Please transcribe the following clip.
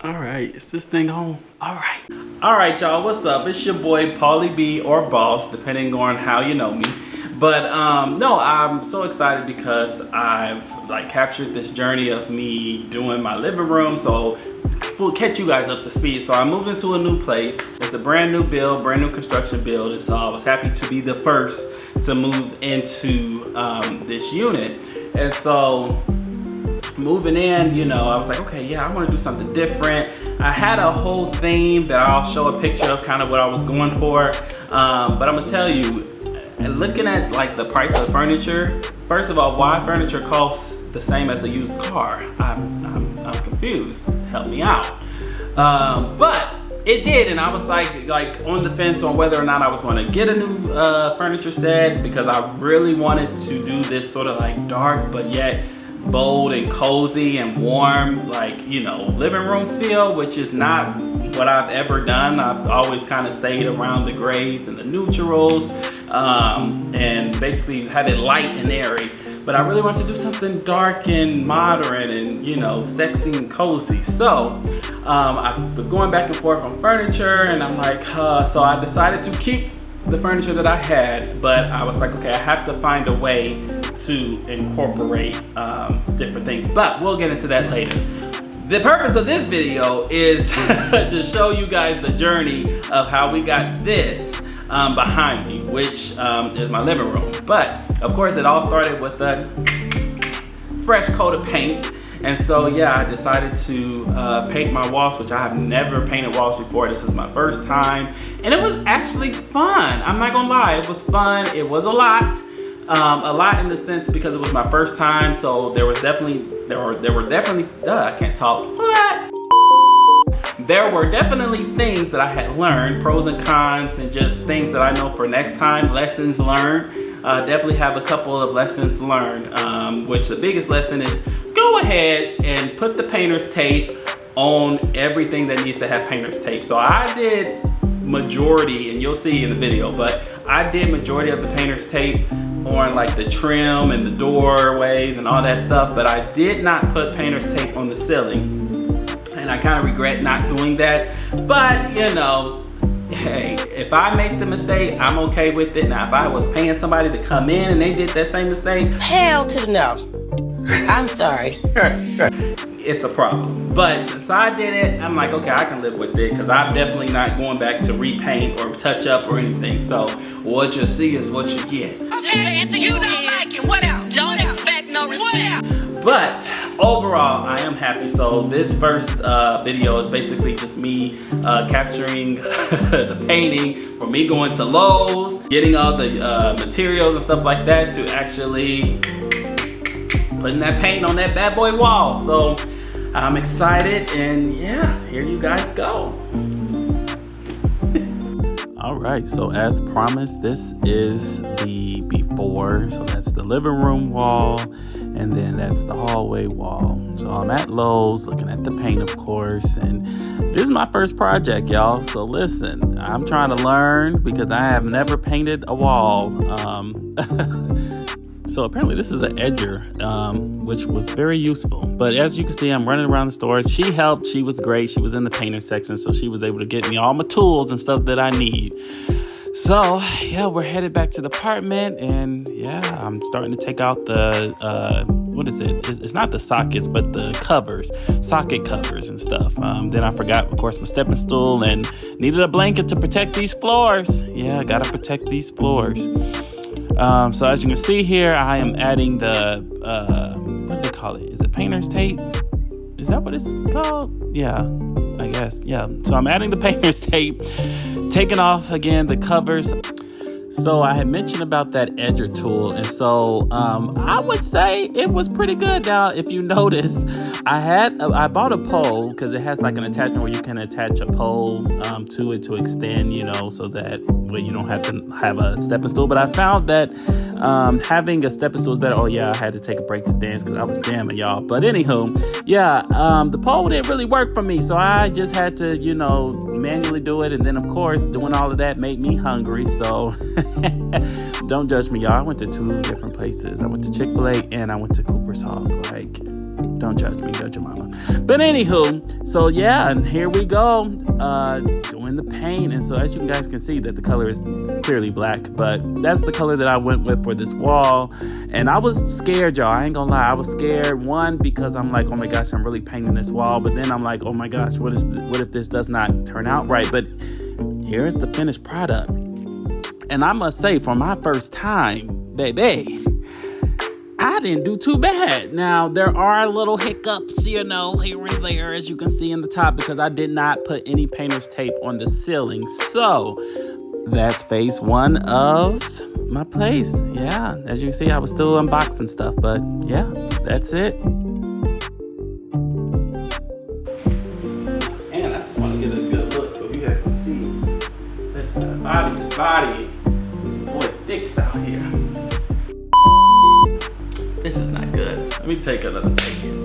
All right, is this thing on? All right, y'all, what's up? It's your boy Paulie B or Boss, depending on how you know me. But no, I'm so excited because I've captured this journey of me doing my living room. So we'll catch you guys up to speed. So I moved into a new place. It's a brand new build, brand new construction build, and so I was happy to be the first to move into this unit. And so moving in, you know, I was like, okay, yeah, I want to do something different. I had a whole theme that I'll show a picture of, kind of what I was going for. But I'm gonna tell you, looking at like the price of furniture, first of all, why furniture costs the same as a used car? I'm confused. Help me out. But it did, and I was like on the fence on whether or not I was going to get a new furniture set, because I really wanted to do this sort of like dark but yet bold and cozy and warm, like, you know, living room feel, which is not what I've ever done. I've always kind of stayed around the grays and the neutrals, and basically have it light and airy. But I really want to do something dark and modern and, you know, sexy and cozy. So I was going back and forth on furniture, and I'm like, so I decided to keep the furniture that I had, but I was like, okay, I have to find a way to incorporate different things, but we'll get into that later. The purpose of this video is to show you guys the journey of how we got this behind me, which is my living room. But of course, it all started with a fresh coat of paint. And so, yeah, I decided to paint my walls, which I have never painted walls before. This is my first time. And it was actually fun. I'm not gonna lie, it was fun. It was a lot in the sense because it was my first time. So there were definitely, I can't talk. There were definitely things that I had learned, pros and cons, and just things that I know for next time, lessons learned. Definitely have a couple of lessons learned, which the biggest lesson is go ahead and put the painter's tape on everything that needs to have painter's tape. So I did majority, and you'll see in the video, but I did majority of the painter's tape on like the trim and the doorways and all that stuff, but I did not put painter's tape on the ceiling. And I kind of regret not doing that, but you know, hey, if I make the mistake, I'm okay with it. Now, if I was paying somebody to come in and they did that same mistake, hell to the no. I'm sorry. It's a problem. But since I did it, I'm like, okay, I can live with it, because I'm definitely not going back to repaint or touch up or anything. So what you see is what you get. Okay, if you don't like it, what else? Don't expect no result. But overall, I am happy. So this first video is basically just me capturing the painting, or me going to Lowe's, getting all the materials and stuff like that to actually putting that paint on that bad boy wall. So I'm excited, and yeah, here you guys go. All right, so as promised, this is the before. So that's the living room wall, and then that's the hallway wall. So I'm at Lowe's looking at the paint, of course, and this is my first project, y'all. So listen, I'm trying to learn because I have never painted a wall. So apparently this is an edger, which was very useful. But as you can see, I'm running around the store. She helped. She was great. She was in the painter section, so she was able to get me all my tools and stuff that I need. So yeah, we're headed back to the apartment, and yeah, I'm starting to take out the what is it? It's not the sockets, but the covers, socket covers and stuff. Then I forgot, of course, my stepping stool, and needed a blanket to protect these floors. Yeah, gotta protect these floors. So as you can see here, I am adding the, what do they call it? Is it painter's tape? Is that what it's called? Yeah, I guess, yeah. So I'm adding the painter's tape, taking off again the covers. So I had mentioned about that edger tool, and so I would say it was pretty good. Now, if you notice, I bought a pole because it has like an attachment where you can attach a pole to it to extend, you know, so that way you don't have to have a stepping stool. But I found that having a stepping stool is better. Oh yeah, I had to take a break to dance because I was jamming, y'all. But anywho, yeah, the pole didn't really work for me, so I just had to, you know, manually do it. And then of course doing all of that made me hungry, so don't judge me, y'all. I went to 2 different places. I went to Chick-fil-A and I went to Cooper's Hawk. Like, Don't judge me, judge your mama. But anywho, so yeah, and here we go, doing the paint. And so as you guys can see that the color is clearly black, but that's the color that I went with for this wall. And I was scared, y'all. I ain't gonna lie, I was scared. One, because I'm like, oh my gosh, I'm really painting this wall. But then I'm like, oh my gosh, what if this does not turn out right? But here's the finished product. And I must say, for my first time, baby, I didn't do too bad. Now, there are little hiccups, you know, here and there, as you can see in the top, because I did not put any painter's tape on the ceiling. So, that's phase one of my place. Yeah, as you can see, I was still unboxing stuff, but yeah, that's it. And I just want to get a good look so you guys can see. Listen, body is body. Boy, thick's out here. This is not good. Let me take another take.